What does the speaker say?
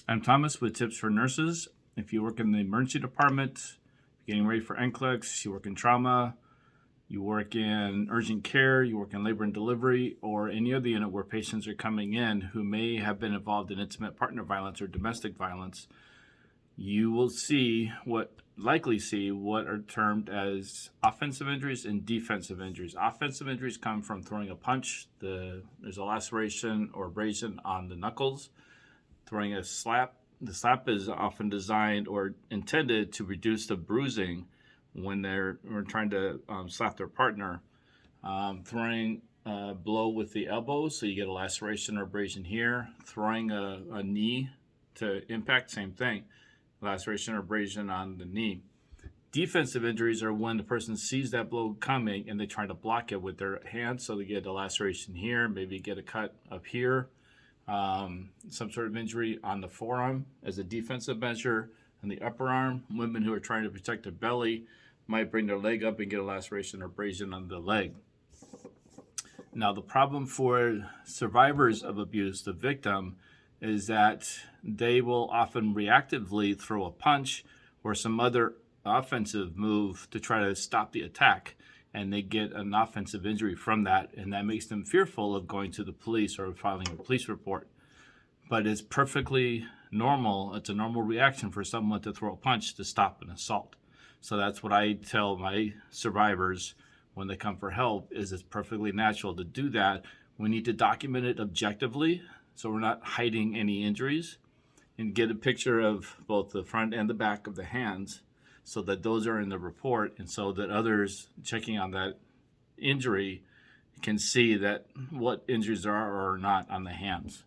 I'm Thomas with Tips for Nurses. If you work in the emergency department, getting ready for NCLEX, you work in trauma, you work in urgent care, you work in labor and delivery, or any other unit where patients are coming in who may have been involved in intimate partner violence or domestic violence, you will likely see what are termed as offensive injuries and defensive injuries. Offensive injuries come from throwing a punch. There's a laceration or abrasion on the knuckles. Throwing a slap. The slap is often designed or intended to reduce the bruising when they're trying to slap their partner. Throwing a blow with the elbow, so you get a laceration or abrasion here. Throwing a knee to impact, same thing. Laceration or abrasion on the knee. Defensive injuries are when the person sees that blow coming and they try to block it with their hands, so they get a laceration here, maybe get a cut up here. Some sort of injury on the forearm as a defensive measure, and the upper arm. Women who are trying to protect their belly might bring their leg up and get a laceration or abrasion on the leg. Now, the problem for survivors of abuse, the victim, is that they will often reactively throw a punch or some other offensive move to try to stop the attack, and they get an offensive injury from that, and that makes them fearful of going to the police or filing a police report. But it's perfectly normal. It's a normal reaction for someone to throw a punch to stop an assault. So that's what I tell my survivors when they come for help, is it's perfectly natural to do that. We need to document it objectively so we're not hiding any injuries, and get a picture of both the front and the back of the hands so that those are in the report, and so that others checking on that injury can see that what injuries there are or not on the hands.